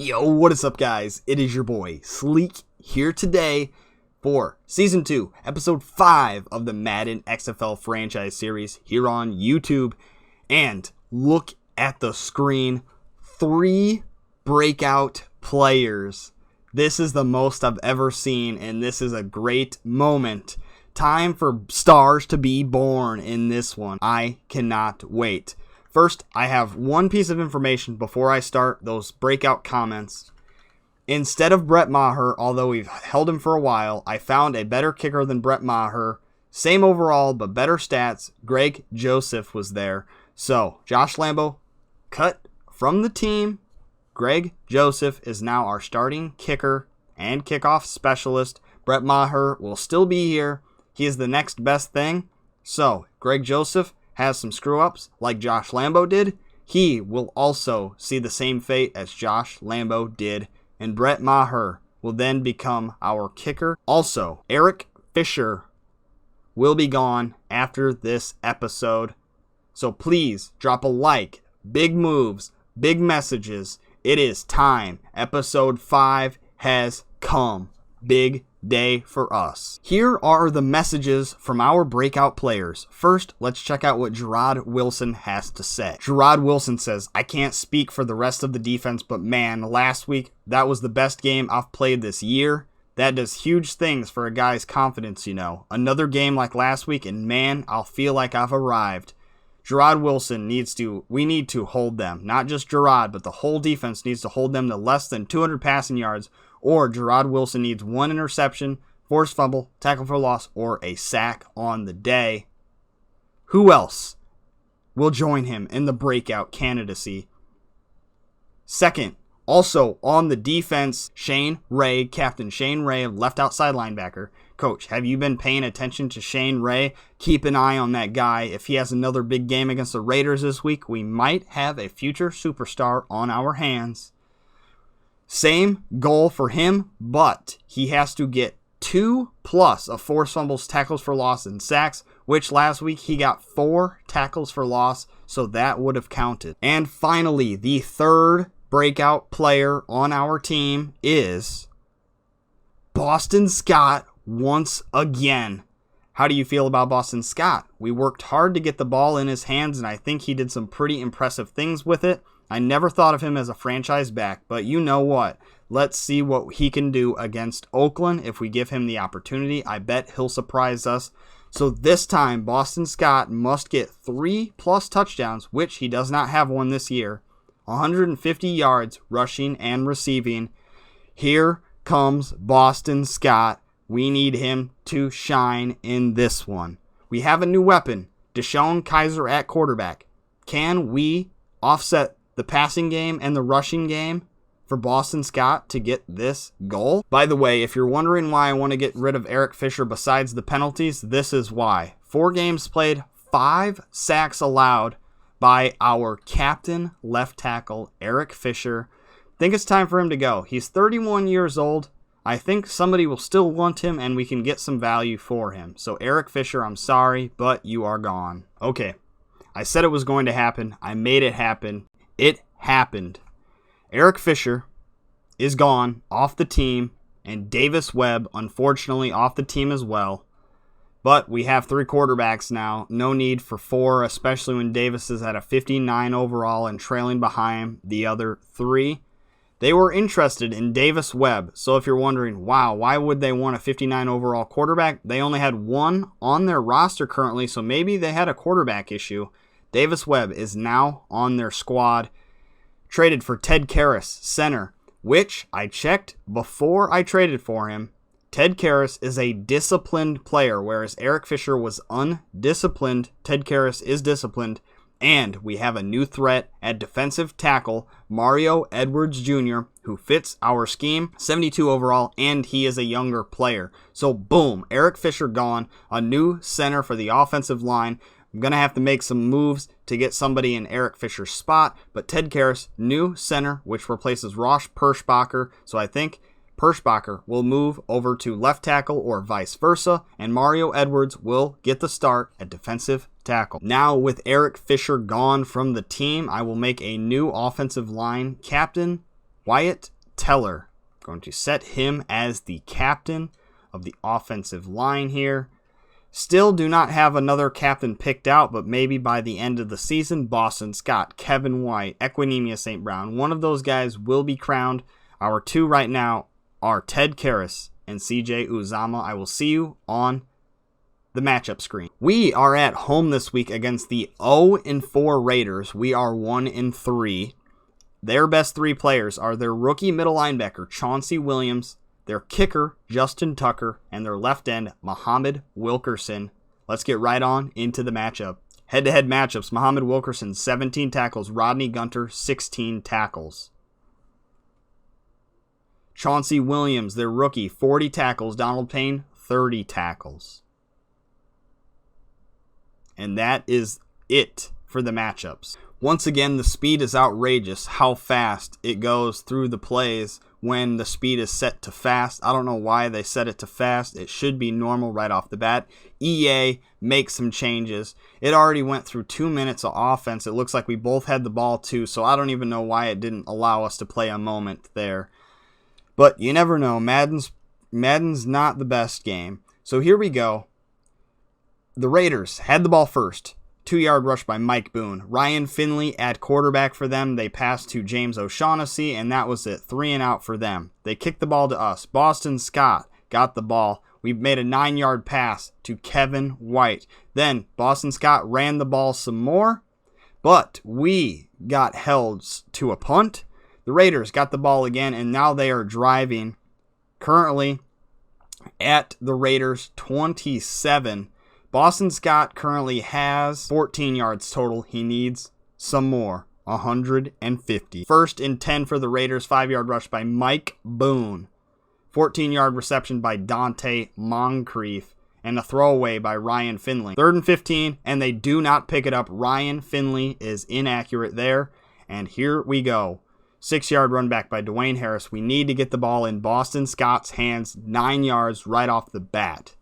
Yo, what is up, guys? It is your boy, Sleek, here today for Season 2, Episode 5 of the Madden XFL franchise series here on YouTube. And look at the screen. 3 breakout players. This is the most I've ever seen, and this is a great moment. Time for stars to be born in this one. I cannot wait. First, I have one piece of information before I start those breakout comments. Instead of Brett Maher, although we've held him for a while, I found a better kicker than Brett Maher. Same overall, but better stats. Greg Joseph was there. So, Josh Lambo cut from the team. Greg Joseph is now our starting kicker and kickoff specialist. Brett Maher will still be here. He is the next best thing. So, Greg Joseph has some screw-ups like Josh Lambo did. He will also see the same fate as Josh Lambo did, and Brett Maher will then become our kicker. Also, Eric Fisher will be gone after this episode, so please drop a like. Big moves, big messages. It is time. Episode 5 has come. Big day for us. Here are the messages from our breakout players. First, let's check out what Gerard Wilson has to say. Gerard Wilson says, I can't speak for the rest of the defense, but man, last week, that was the best game I've played this year. That does huge things for a guy's confidence, you know. Another game like last week, and man, I'll feel like I've arrived. Gerard Wilson we need to hold them. Not just Gerard, but the whole defense needs to hold them to less than 200 passing yards, or Gerard Wilson needs 1 interception, forced fumble, tackle for loss, or a sack on the day. Who else will join him in the breakout candidacy? Second, also on the defense, Shane Ray, Captain Shane Ray, left outside linebacker. Coach, have you been paying attention to Shane Ray? Keep an eye on that guy. If he has another big game against the Raiders this week, we might have a future superstar on our hands. Same goal for him, but he has to get 2+ of forced fumbles, tackles for loss, and sacks, which last week he got 4 tackles for loss, so that would have counted. And finally, the third breakout player on our team is Boston Scott once again. How do you feel about Boston Scott? We worked hard to get the ball in his hands, and I think he did some pretty impressive things with it. I never thought of him as a franchise back, but you know what? Let's see what he can do against Oakland if we give him the opportunity. I bet he'll surprise us. So this time, Boston Scott must get 3+ touchdowns, which he does not have one this year. 150 yards rushing and receiving. Here comes Boston Scott. We need him to shine in this one. We have a new weapon, Deshaun Kaiser at quarterback. Can we offset the passing game and the rushing game for Boston Scott to get this goal? By the way, if you're wondering why I want to get rid of Eric Fisher besides the penalties, this is why. 4 games played, 5 sacks allowed by our captain left tackle, Eric Fisher. I think it's time for him to go. He's 31 years old. I think somebody will still want him, and we can get some value for him. So Eric Fisher, I'm sorry, but you are gone. Okay, I said it was going to happen. I made it happen. It happened. Eric Fisher is gone off the team, and Davis Webb, unfortunately, off the team as well. But we have 3 quarterbacks now. No need for 4, especially when Davis is at a 59 overall and trailing behind the other 3. They were interested in Davis Webb. So if you're wondering, wow, why would they want a 59 overall quarterback? They only had 1 on their roster currently, so maybe they had a quarterback issue. Davis Webb is now on their squad. Traded for Ted Karras, center, which I checked before I traded for him. Ted Karras is a disciplined player, whereas Eric Fisher was undisciplined. Ted Karras is disciplined. And we have a new threat at defensive tackle, Mario Edwards Jr., who fits our scheme, 72 overall, and he is a younger player. So boom, Eric Fisher gone, a new center for the offensive line. I'm going to have to make some moves to get somebody in Eric Fisher's spot, but Ted Karras, new center, which replaces Ross Perschbacher. So I think Perschbacher will move over to left tackle or vice versa, and Mario Edwards will get the start at defensive tackle. Now, with Eric Fisher gone from the team, I will make a new offensive line captain Wyatt Teller. Going to set him as the captain of the offensive line here. Still do not have another captain picked out, but maybe by the end of the season, Boston Scott, Kevin White, Equinemius St. Brown, one of those guys will be crowned. Our two right now are Ted Karras and CJ Uzomah. I will see you on the matchup screen. We are at home this week against the 0-4 Raiders. We are 1-3. Their best three players are their rookie middle linebacker, Chauncey Williams, their kicker, Justin Tucker, and their left end, Muhammad Wilkerson. Let's get right on into the matchup. Head-to-head matchups, Muhammad Wilkerson, 17 tackles, Rodney Gunter, 16 tackles. Chauncey Williams, their rookie, 40 tackles, Donald Payne, 30 tackles. And that is it for the matchups. Once again, the speed is outrageous, how fast it goes through the plays when the speed is set to fast. I don't know why they set it to fast. It should be normal right off the bat. EA makes some changes. It already went through 2 minutes of offense. It looks like we both had the ball too, so I don't even know why it didn't allow us to play a moment there. But you never know. Madden's not the best game. So here we go. The Raiders had the ball first. 2-yard rush by Mike Boone. Ryan Finley at quarterback for them. They passed to James O'Shaughnessy, and that was it. 3 and out for them. They kicked the ball to us. Boston Scott got the ball. We made a 9-yard pass to Kevin White. Then Boston Scott ran the ball some more, but we got held to a punt. The Raiders got the ball again, and now they are driving currently at the Raiders 27. Boston Scott currently has 14 yards total. He needs some more, 150. 1st and 10 for the Raiders, 5-yard rush by Mike Boone. 14-yard reception by Dante Moncrief, and a throwaway by Ryan Finley. 3rd and 15, and they do not pick it up. Ryan Finley is inaccurate there, and here we go. 6-yard run back by Dwayne Harris. We need to get the ball in Boston Scott's hands, 9 yards right off the bat.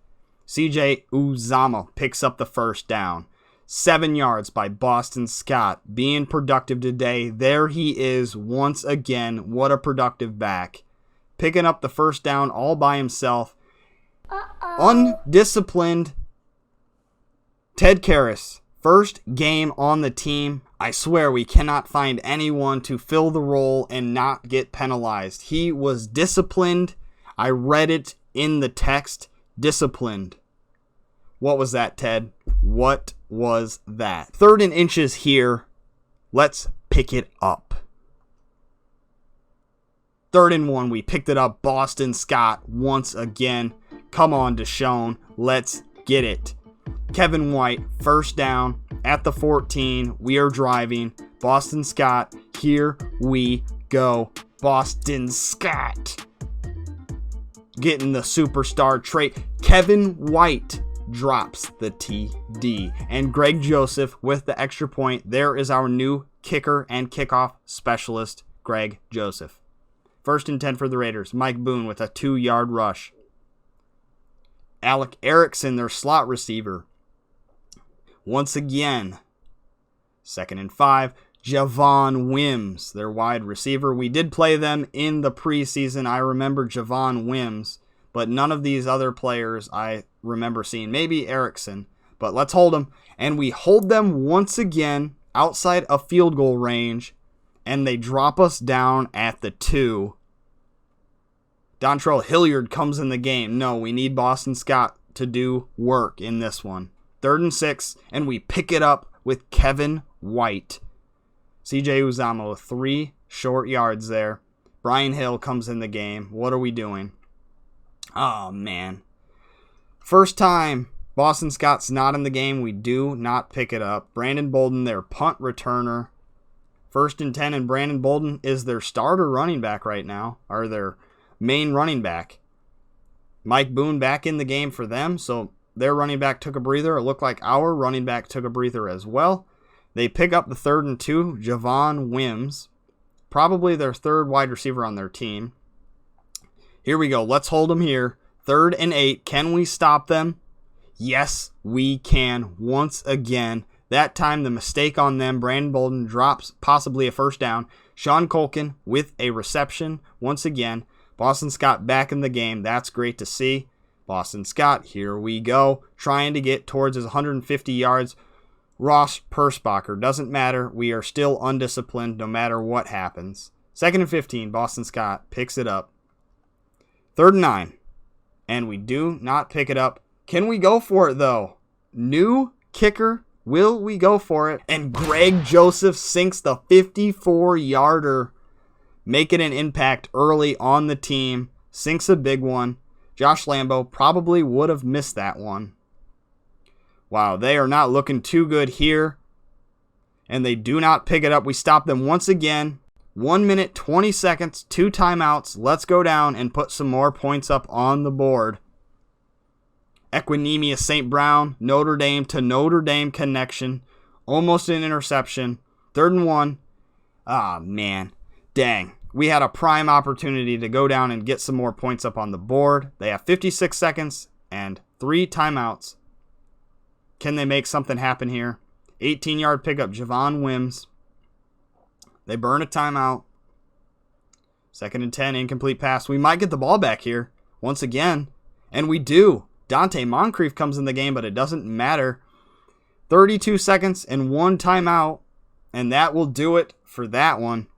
CJ Uzomah picks up the 1st down. 7 yards by Boston Scott. Being productive today. There he is once again. What a productive back. Picking up the 1st down all by himself. Undisciplined Ted Karras. 1st game on the team. I swear we cannot find anyone to fill the role and not get penalized. He was disciplined. I read it in the text. Disciplined. What was that, Ted? What was that? 3rd and inches here. Let's pick it up. 3rd and 1. We picked it up. Boston Scott once again. Come on, Deshaun. Let's get it. Kevin White, 1st down at the 14. We are driving. Boston Scott. Here we go. Boston Scott. Getting the superstar trait. Kevin White drops the TD. And Greg Joseph with the extra point. There is our new kicker and kickoff specialist, Greg Joseph. 1st and 10 for the Raiders. Mike Boone with a 2-yard rush. Alec Erickson, their slot receiver. Once again. 2nd and 5. Javon Wims, their wide receiver. We did play them in the preseason. I remember Javon Wims, but none of these other players I remember seeing. Maybe Erickson, but let's hold them. And we hold them once again outside of field goal range, and they drop us down at the 2. Dontrell Hilliard comes in the game. No, we need Boston Scott to do work in this one. 3rd and 6, and we pick it up with Kevin White. CJ Uzomah with 3 short yards there. Brian Hill comes in the game. What are we doing? Oh, man. 1st time Boston Scott's not in the game. We do not pick it up. Brandon Bolden, their punt returner. 1st and 10, and Brandon Bolden is their starter running back right now, or their main running back. Mike Boone back in the game for them, so their running back took a breather. It looked like our running back took a breather as well. They pick up the 3rd and 2, Javon Wims, probably their 3rd wide receiver on their team. Here we go. Let's hold them here. 3rd and 8. Can we stop them? Yes, we can once again. That time the mistake on them. Brandon Bolden drops possibly a 1st down. Sean Culkin with a reception once again. Boston Scott back in the game. That's great to see. Boston Scott, here we go. Trying to get towards his 150 yards. Ross Persbacher, doesn't matter. We are still undisciplined no matter what happens. 2nd and 15, Boston Scott picks it up. 3rd and 9, and we do not pick it up. Can we go for it, though? New kicker, will we go for it? And Greg Joseph sinks the 54-yarder, making an impact early on the team. Sinks a big one. Josh Lambo probably would have missed that one. Wow, they are not looking too good here. And they do not pick it up. We stop them once again. 1 minute, 20 seconds, 2 timeouts. Let's go down and put some more points up on the board. Equinemius St. Brown, Notre Dame to Notre Dame connection. Almost an interception. 3rd and 1. Ah, man. Dang. We had a prime opportunity to go down and get some more points up on the board. They have 56 seconds and 3 timeouts. Can they make something happen here? 18-yard pickup, Javon Wims. They burn a timeout. 2nd and 10, incomplete pass. We might get the ball back here once again. And we do. Dante Moncrief comes in the game, but it doesn't matter. 32 seconds and 1 timeout. And that will do it for that one.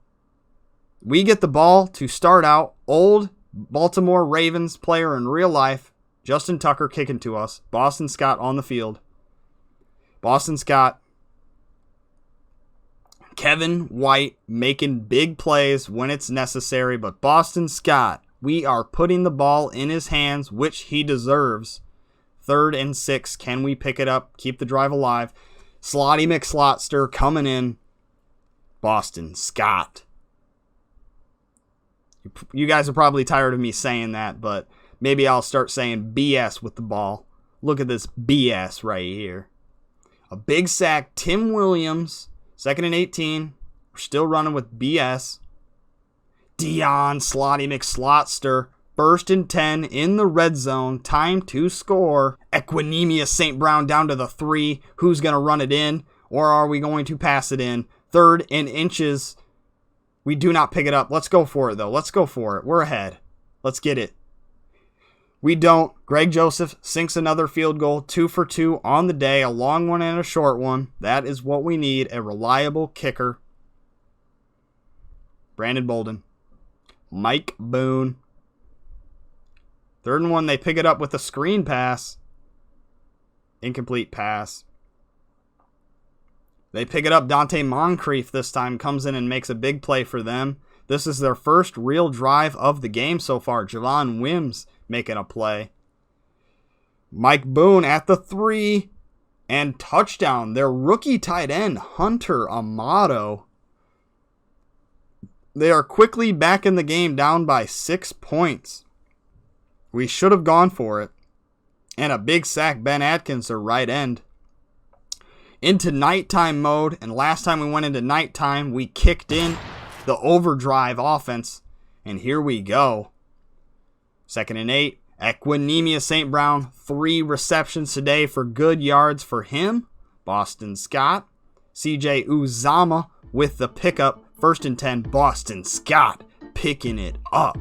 We get the ball to start out. Old Baltimore Ravens player in real life, Justin Tucker kicking to us. Boston Scott on the field. Boston Scott. Kevin White making big plays when it's necessary, but Boston Scott, we are putting the ball in his hands, which he deserves. 3rd and 6. Can we pick it up? Keep the drive alive. Slotty McSlotster coming in. Boston Scott. You guys are probably tired of me saying that, but maybe I'll start saying BS with the ball. Look at this BS right here. A big sack. Tim Williams. 2nd and 18. We're still running with BS. Dion Slotty McSlotster. 1st and 10 in the red zone. Time to score. Equinemius St. Brown down to the 3. Who's going to run it in? Or are we going to pass it in? 3rd and inches. We do not pick it up. Let's go for it, though. Let's go for it. We're ahead. Let's get it. We don't. Greg Joseph sinks another field goal. 2 for 2 on the day. A long one and a short one. That is what we need. A reliable kicker. Brandon Bolden. Mike Boone. 3rd and 1. They pick it up with a screen pass. Incomplete pass. They pick it up. Dante Moncrief this time comes in and makes a big play for them. This is their first real drive of the game so far. Javon Wims making a play. Mike Boone at the 3. And touchdown. Their rookie tight end, Hunter Amato. They are quickly back in the game, down by 6 points. We should have gone for it. And a big sack, Ben Atkins, their right end. Into nighttime mode, and last time we went into nighttime, we kicked in the overdrive offense, and here we go. 2nd and 8, Equinemius St. Brown, 3 receptions today for good yards for him. Boston Scott, CJ Uzama with the pickup. 1st and 10, Boston Scott picking it up.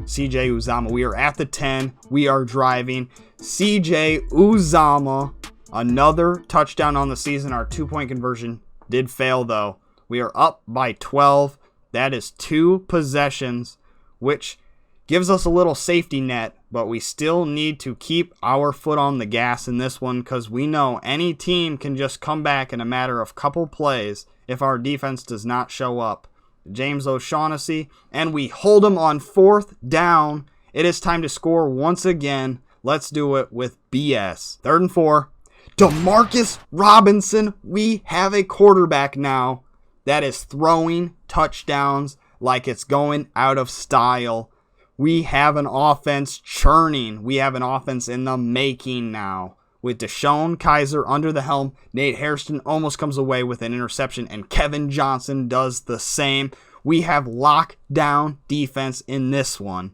CJ Uzama, we are at the 10, we are driving. CJ Uzama, another touchdown on the season. Our 2-point conversion did fail, though. We are up by 12. That is 2 possessions, which gives us a little safety net, but we still need to keep our foot on the gas in this one because we know any team can just come back in a matter of couple plays if our defense does not show up. James O'Shaughnessy, and we hold them on 4th down. It is time to score once again. Let's do it with BS. 3rd and 4. Demarcus Robinson, we have a quarterback now that is throwing touchdowns like it's going out of style. We have an offense churning. We have an offense in the making now. With Deshaun Kaiser under the helm, Nate Hairston almost comes away with an interception, and Kevin Johnson does the same. We have lockdown defense in this one.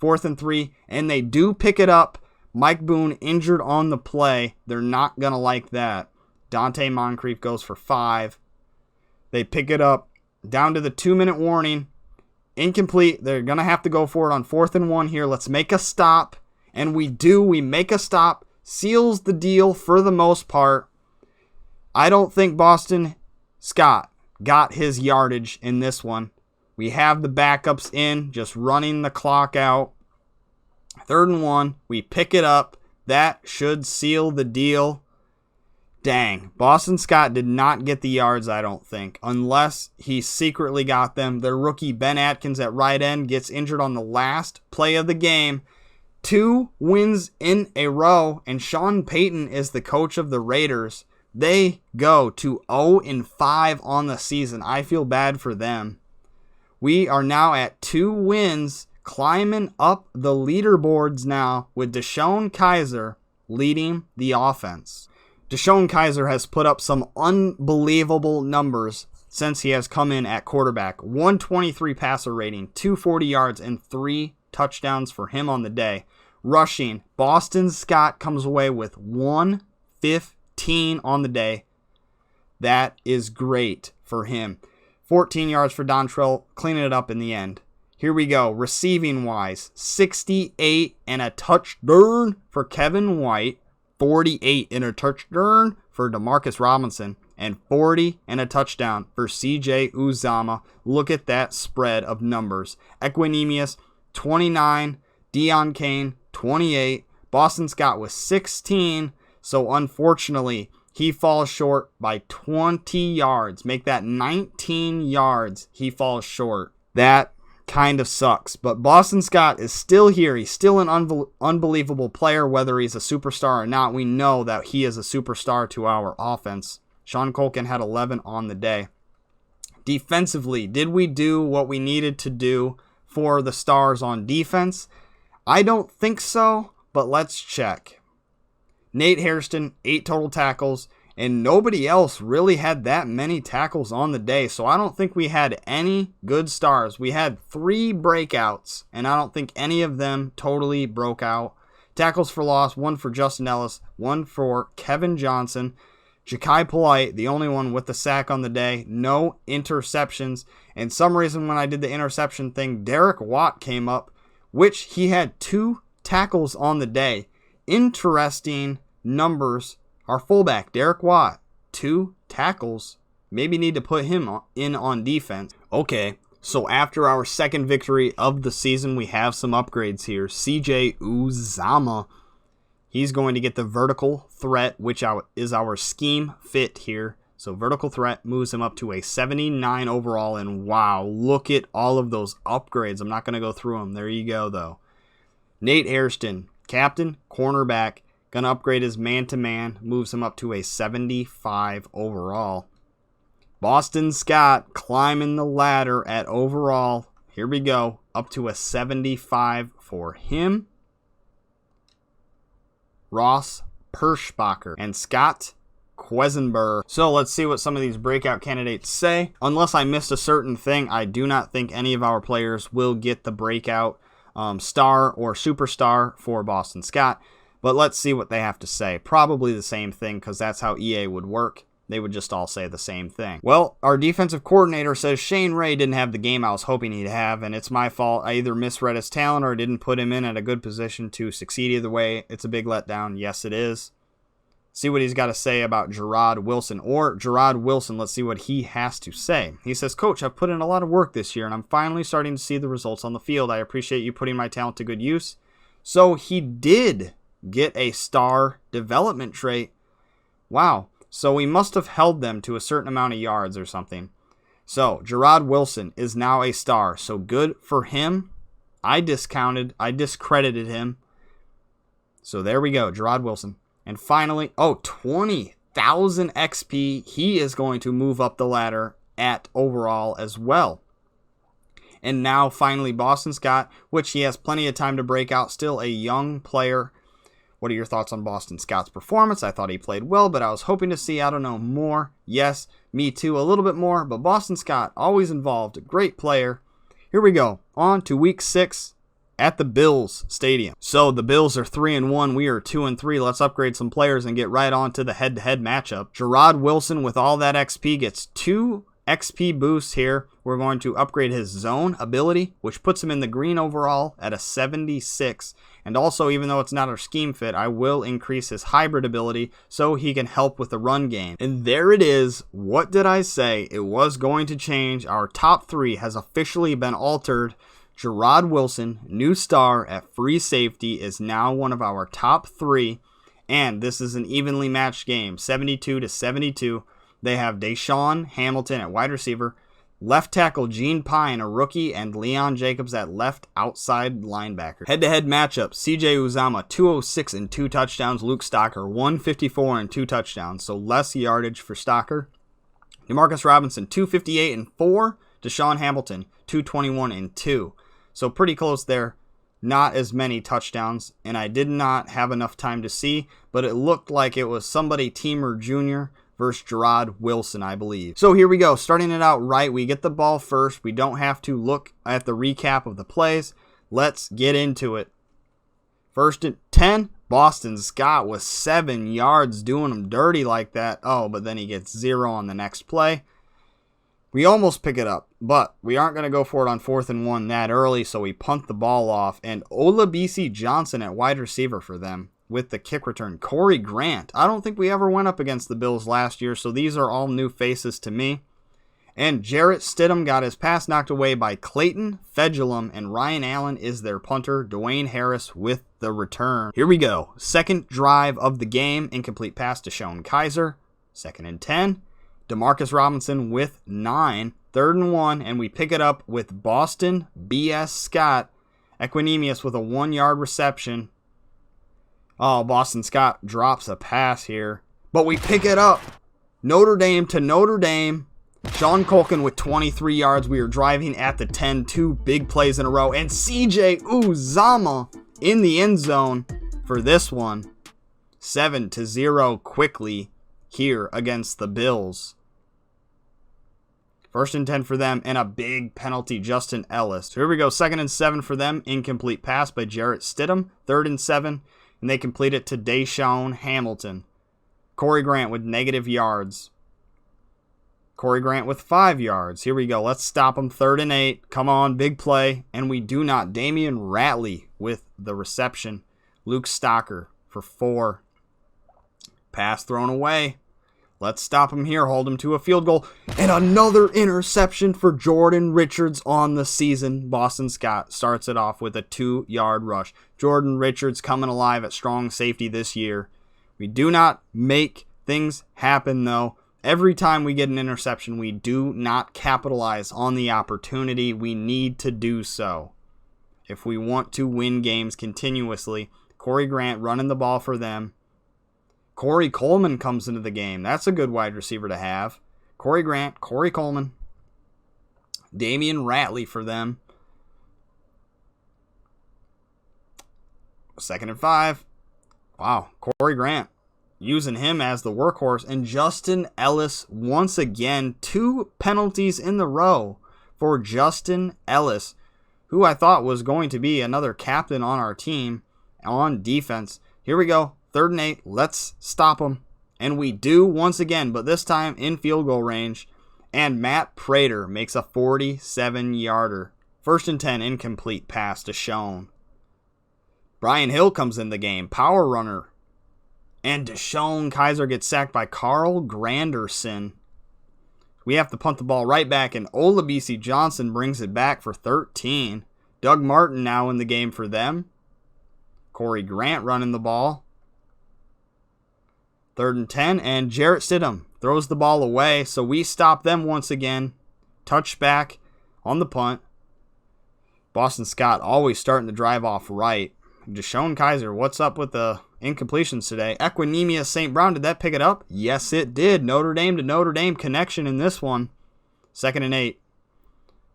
4th and 3, and they do pick it up. Mike Boone injured on the play. They're not going to like that. Dante Moncrief goes for 5. They pick it up down to the 2-minute warning. Incomplete. They're going to have to go for it on 4th and 1 here. Let's make a stop. And we do. We make a stop. Seals the deal for the most part. I don't think Boston Scott got his yardage in this one. We have the backups in, just running the clock out. 3rd and 1. We pick it up. That should seal the deal. Dang, Boston Scott did not get the yards, I don't think, unless he secretly got them. Their rookie Ben Atkins at right end gets injured on the last play of the game. 2 wins in a row, and Sean Payton is the coach of the Raiders. They go to 0-5 on the season. I feel bad for them. We are now at 2 wins, climbing up the leaderboards now with Deshaun Kaiser leading the offense. Deshaun Kaiser has put up some unbelievable numbers since he has come in at quarterback. 123 passer rating, 240 yards, and 3 touchdowns for him on the day. Rushing, Boston Scott comes away with 115 on the day. That is great for him. 14 yards for Dontrell, cleaning it up in the end. Here we go. Receiving wise, 68 and a touchdown for Kevin White. 48 and a touchdown for Demarcus Robinson, and 40 and a touchdown for CJ Uzomah. Look at that spread of numbers. Equanimous, 29. Deion Kane, 28. Boston Scott was 16. So unfortunately, he falls short by 20 yards. Make that 19 yards. He falls short. That kind of sucks, but Boston Scott is still here. He's still an unbelievable player, whether he's a superstar or not. We know that he is a superstar to our offense. Sean Culkin had 11 on the day. Defensively, did we do what we needed to do for the Stars on defense? I don't think so, but let's check. Nate Hairston, 8 total tackles, and nobody else really had that many tackles on the day, so I don't think we had any good stars. We had 3 breakouts, and I don't think any of them totally broke out. Tackles for loss, 1 for Justin Ellis, 1 for Kevin Johnson. Ja'Kai Polite, the only one with the sack on the day. No interceptions. And some reason when I did the interception thing, Derek Watt came up, which he had 2 tackles on the day. Interesting numbers. Our fullback, Derek Watt, 2 tackles. Maybe need to put him in on defense. Okay, so after our second victory of the season, we have some upgrades here. CJ Uzomah, he's going to get the vertical threat, which is our scheme fit here. So vertical threat moves him up to a 79 overall. And wow, look at all of those upgrades. I'm not going to go through them. There you go, though. Nate Hairston, captain, cornerback. Going to upgrade his man-to-man. Moves him up to a 75 overall. Boston Scott climbing the ladder at overall. Here we go. Up to a 75 for him. Ross Perschbacher and Scott Quesenberg. So let's see what some of these breakout candidates say. Unless I missed a certain thing, I do not think any of our players will get the breakout star or superstar for Boston Scott. But let's see what they have to say. Probably the same thing, because that's how EA would work. They would just all say the same thing. Well, our defensive coordinator says Shane Ray didn't have the game I was hoping he'd have, and it's my fault. I either misread his talent or didn't put him in at a good position to succeed either way. It's a big letdown. Yes, it is. See what he's got to say about Gerard Wilson. Or Gerard Wilson, let's see what he has to say. He says, Coach, I've put in a lot of work this year, and I'm finally starting to see the results on the field. I appreciate you putting my talent to good use. So he did get a star development trait. Wow. So we must have held them to a certain amount of yards or something. So Gerard Wilson is now a star. So good for him. I discredited him. So there we go, Gerard Wilson. And finally, 20,000 XP. He is going to move up the ladder at overall as well. And now finally Boston Scott, which he has plenty of time to break out. Still a young player. What are your thoughts on Boston Scott's performance? I thought he played well, but I was hoping to see, more. Yes, me too, a little bit more. But Boston Scott, always involved, a great player. Here we go, on to week 6 at the Bills Stadium. So the Bills are 3-1. We are 2-3. Let's upgrade some players and get right on to the head-to-head matchup. Gerard Wilson, with all that XP, gets 2 XP boost here. We're going to upgrade his zone ability, which puts him in the green overall at a 76. And also, even though it's not our scheme fit, I will increase his hybrid ability so he can help with the run game. And there it is. What did I say? It was going to change. Our top 3 has officially been altered. Gerard Wilson, new star at free safety, is now one of our top 3. And this is an evenly matched game, 72-72. They have Deshaun Hamilton at wide receiver, left tackle Gene Pine, a rookie, and Leon Jacobs at left outside linebacker. Head-to-head matchup, CJ Uzomah, 206 and 2 touchdowns. Luke Stocker, 154 and 2 touchdowns, so less yardage for Stocker. Demarcus Robinson, 258 and 4. Deshaun Hamilton, 221 and 2. So pretty close there. Not as many touchdowns, and I did not have enough time to see, but it looked like it was somebody Teamer Jr. versus Gerard Wilson, I believe. So here we go, starting it out right. We get the ball first. We don't have to look at the recap of the plays. Let's get into it. First and 10, Boston Scott was 7 yards doing him dirty like that. Oh, but then he gets 0 on the next play. We almost pick it up, but we aren't going to go for it on 4th and 1 that early, so we punt the ball off. And Olabisi Johnson at wide receiver for them with the kick return. Corey Grant. I don't think we ever went up against the Bills last year, so these are all new faces to me. And Jarrett Stidham got his pass knocked away by Clayton Fedulum, and Ryan Allen is their punter. Dwayne Harris with the return. Here we go. Second drive of the game. Incomplete pass to Deshaun Kaiser. 2nd and 10. Demarcus Robinson with 9. 3rd and 1, and we pick it up with Boston B.S. Scott. Equinemius with a 1-yard reception. Oh, Boston Scott drops a pass here. But we pick it up. Notre Dame to Notre Dame. Sean Culkin with 23 yards. We are driving at the 10. 2 big plays in a row. And CJ Uzomah in the end zone for this one. 7-0 quickly here against the Bills. 1st and 10 for them, and a big penalty, Justin Ellis. So here we go, 2nd and 7 for them. Incomplete pass by Jarrett Stidham. 3rd and 7, and they complete it to Deshaun Hamilton. Corey Grant with negative yards. Corey Grant with 5 yards. Here we go, let's stop him. 3rd and 8, come on, big play, and we do not. Damian Ratley with the reception. Luke Stocker for 4. Pass thrown away. Let's stop him here, hold him to a field goal. And another interception for Jordan Richards on the season. Boston Scott starts it off with a 2-yard rush. Jordan Richards coming alive at strong safety this year. We do not make things happen, though. Every time we get an interception, we do not capitalize on the opportunity. We need to do so if we want to win games continuously. Corey Grant running the ball for them. Corey Coleman comes into the game. That's a good wide receiver to have. Corey Grant, Corey Coleman, Damian Ratley for them. 2nd and 5. Wow, Corey Grant using him as the workhorse. And Justin Ellis once again. 2 penalties in the row for Justin Ellis, who I thought was going to be another captain on our team on defense. Here we go. 3rd and 8, let's stop them. And we do once again, but this time in field goal range. And Matt Prater makes a 47-yarder. 1st and 10, incomplete pass to Deshaun. Brian Hill comes in the game, power runner. And Deshaun Kaiser gets sacked by Carl Granderson. We have to punt the ball right back, and Olabisi Johnson brings it back for 13. Doug Martin now in the game for them. Corey Grant running the ball. 3rd and 10, and Jarrett Stidham throws the ball away, so we stop them once again. Touchback on the punt. Boston Scott always starting the drive off right. Deshaun Kaiser, what's up with the incompletions today? Equinemius St. Brown, did that pick it up? Yes, it did. Notre Dame to Notre Dame connection in this one. 2nd and 8.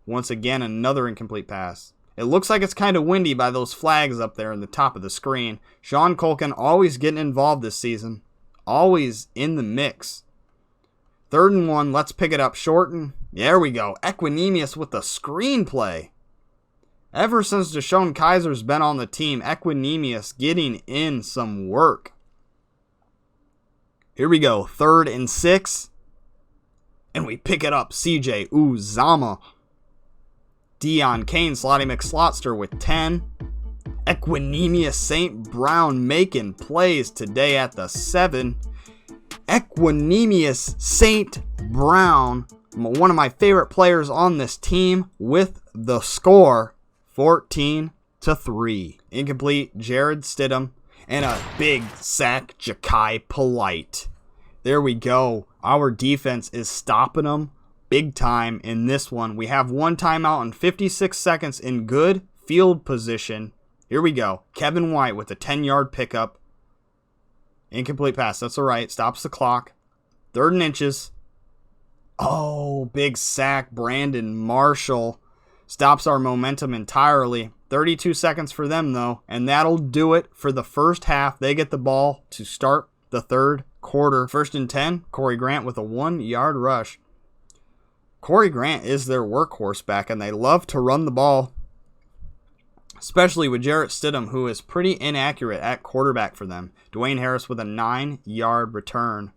Once again, another incomplete pass. It looks like it's kind of windy by those flags up there in the top of the screen. Sean Culkin always getting involved this season. Always in the mix. 3rd and 1, let's pick it up short. And there we go. Equinemius with the screenplay. Ever since Deshaun Kaiser's been on the team, Equinemius getting in some work. Here we go. 3rd and 6. And we pick it up. CJ Uzama. Deion Kane, Slotty McSlotster with 10. Equinemius St. Brown making plays today at the 7. Equinemius St. Brown, one of my favorite players on this team, with the score 14-3. Incomplete, Jared Stidham, and a big sack, Ja'Kai Polite. There we go. Our defense is stopping them big time in this one. We have one timeout and 56 seconds in good field position. Here we go. Kevin White with a 10-yard pickup. Incomplete pass. That's all right. Stops the clock. 3rd and inches. Oh, big sack. Brandon Marshall stops our momentum entirely. 32 seconds for them, though, and that'll do it for the first half. They get the ball to start the 3rd quarter. 1st and 10. Corey Grant with a 1-yard rush. Corey Grant is their workhorse back, and they love to run the ball, especially with Jarrett Stidham, who is pretty inaccurate at quarterback for them. Dwayne Harris with a 9-yard return.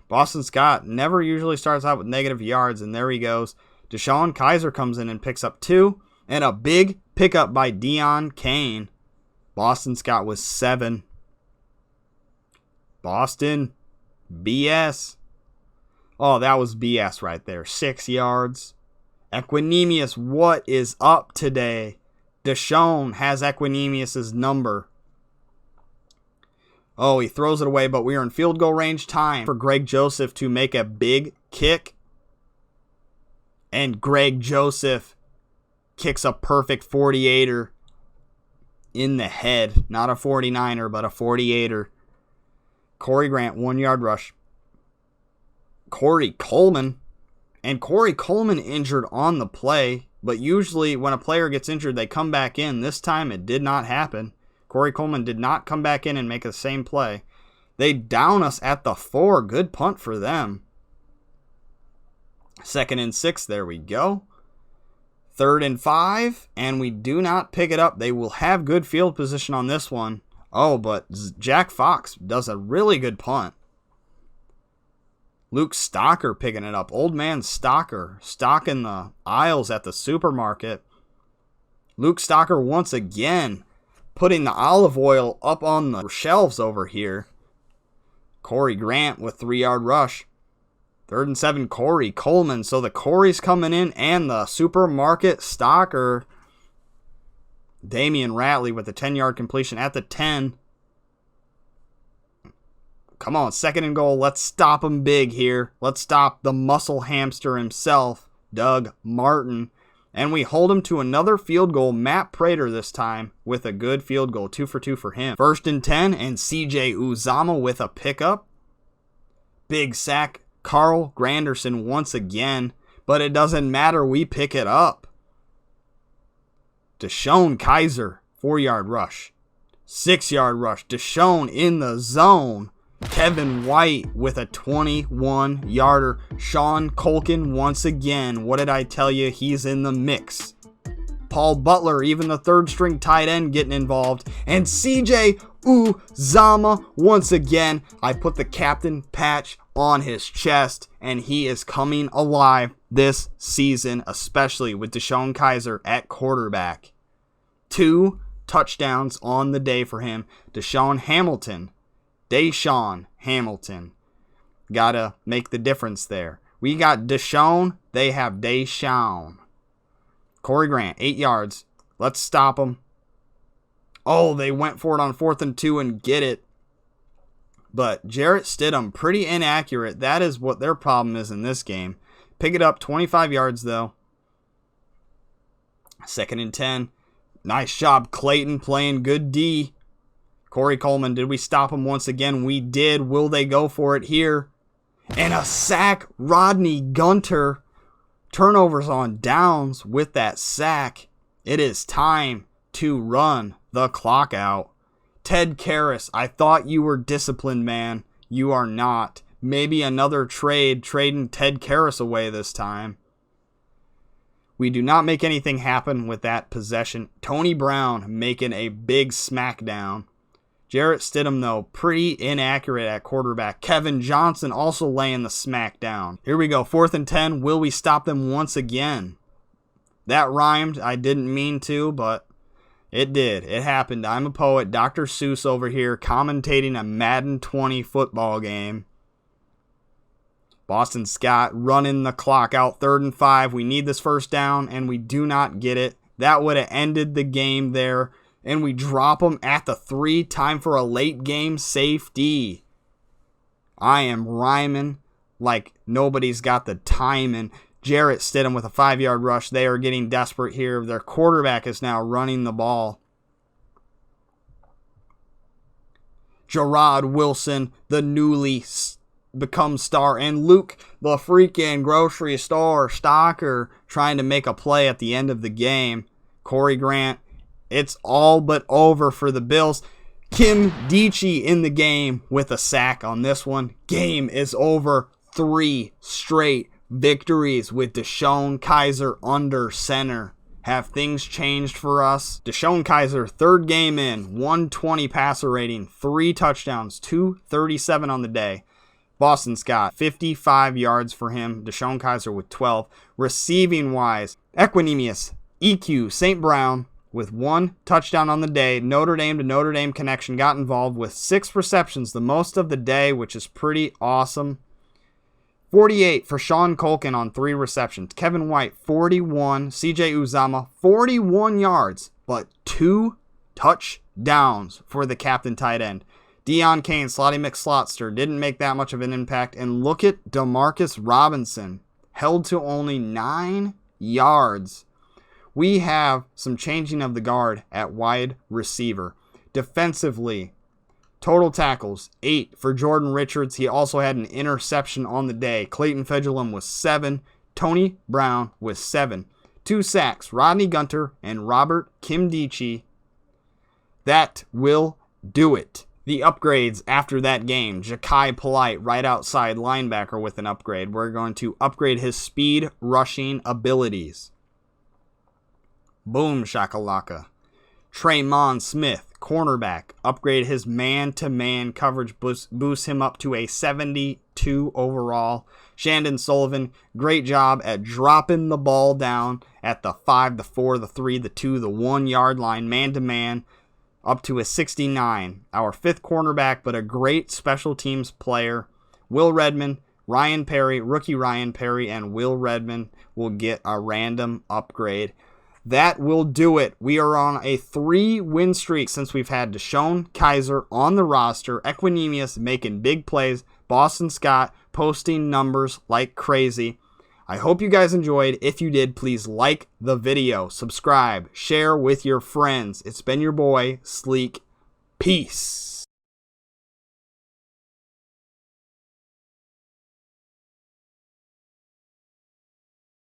Boston Scott never usually starts out with negative yards, and there he goes. Deshaun Kaiser comes in and picks up 2, and a big pickup by Deion Kane. Boston Scott with 7. Boston, BS. Oh, that was BS right there. 6 yards. Equinemius, what is up today? Deshaun has Equinemius' number. Oh, he throws it away, but we are in field goal range. Time for Greg Joseph to make a big kick. And Greg Joseph kicks a perfect 48er in the head. Not a 49er, but a 48er. Corey Grant, 1-yard rush. Corey Coleman. And Corey Coleman injured on the play. But usually when a player gets injured, they come back in. This time it did not happen. Corey Coleman did not come back in and make the same play. They down us at the 4. Good punt for them. 2nd and 6. There we go. 3rd and 5. And we do not pick it up. They will have good field position on this one. Oh, but Jack Fox does a really good punt. Luke Stocker picking it up. Old man Stocker stocking the aisles at the supermarket. Luke Stocker once again putting the olive oil up on the shelves over here. Corey Grant with 3-yard rush. 3rd and 7, Corey Coleman. So the Corey's coming in and the supermarket Stocker. Damian Ratley with a 10-yard completion at the 10. Come on, 2nd and goal. Let's stop him big here. Let's stop the muscle hamster himself, Doug Martin. And we hold him to another field goal. Matt Prater this time with a good field goal. 2 for 2 for him. 1st and 10, and CJ Uzama with a pickup. Big sack. Carl Granderson once again. But it doesn't matter. We pick it up. Deshaun Kaiser, 4-yard rush. 6-yard rush. Deshaun in the zone. Kevin White with a 21-yarder. Sean Culkin once again. What did I tell you? He's in the mix. Paul Butler, even the 3rd-string tight end, getting involved. And CJ Uzama once again. I put the captain patch on his chest, and he is coming alive this season, especially with Deshaun Kaiser at quarterback. 2 touchdowns on the day for him. Deshaun Hamilton. Gotta make the difference there. We got Deshaun. They have Deshaun. Corey Grant, 8 yards. Let's stop them. Oh, they went for it on 4th and 2 and get it. But Jarrett Stidham, pretty inaccurate. That is what their problem is in this game. Pick it up, 25 yards though. 2nd and 10. Nice job, Clayton, playing good D. Corey Coleman, did we stop him once again? We did. Will they go for it here? And a sack. Rodney Gunter. Turnovers on downs with that sack. It is time to run the clock out. Ted Karras, I thought you were disciplined, man. You are not. Maybe another trading Ted Karras away this time. We do not make anything happen with that possession. Tony Brown making a big smackdown. Jarrett Stidham, though, pretty inaccurate at quarterback. Kevin Johnson also laying the smack down. Here we go, 4th and 10. Will we stop them once again? That rhymed. I didn't mean to, but it did. It happened. I'm a poet. Dr. Seuss over here commentating a Madden 20 football game. Boston Scott running the clock out, 3rd and 5. We need this first down, and we do not get it. That would have ended the game there. And we drop them at the 3. Time for a late game safety. I am rhyming like nobody's got the timing. Jarrett Stidham with a 5-yard rush. They are getting desperate here. Their quarterback is now running the ball. Gerard Wilson, the newly become star. And Luke, the freaking grocery store stocker, trying to make a play at the end of the game. Corey Grant. It's all but over for the Bills. Kim Dichie in the game with a sack on this one. Game is over. 3 straight victories with Deshaun Kaiser under center. Have things changed for us? Deshaun Kaiser, 3rd game in, 120 passer rating, 3 touchdowns, 237 on the day. Boston Scott, 55 yards for him. Deshaun Kaiser with 12. Receiving wise, Equinemius, EQ, St. Brown, with 1 touchdown on the day. Notre Dame to Notre Dame connection got involved with 6 receptions, the most of the day, which is pretty awesome. 48 for Sean Culkin on 3 receptions. Kevin White, 41. CJ Uzama, 41 yards, but 2 touchdowns for the captain tight end. Deion Kane, Slotty McSlotster, didn't make that much of an impact. And look at DeMarcus Robinson, held to only 9 yards. We have some changing of the guard at wide receiver. Defensively, total tackles, 8 for Jordan Richards. He also had an interception on the day. Clayton Fedulum was 7. Tony Brown was 7. 2 sacks, Rodney Gunter and Robert Kimdichie. That will do it. The upgrades after that game. Ja'Kai Polite, right outside linebacker with an upgrade. We're going to upgrade his speed rushing abilities. Boom shakalaka. Traymon Smith, cornerback, upgrade his man-to-man coverage, boost him up to a 72 overall. Shandon Sullivan, great job at dropping the ball down at the 5, the 4, the 3, the 2, the 1 yard line, man-to-man, up to a 69. Our 5th cornerback, but a great special teams player. Will Redmond, Ryan Perry, rookie Ryan Perry, and Will Redmond will get a random upgrade. That will do it. We are on a 3-win streak since we've had Deshaun Kaiser on the roster, Equinemius making big plays, Boston Scott posting numbers like crazy. I hope you guys enjoyed. If you did, please like the video, subscribe, share with your friends. It's been your boy, Sleek. Peace.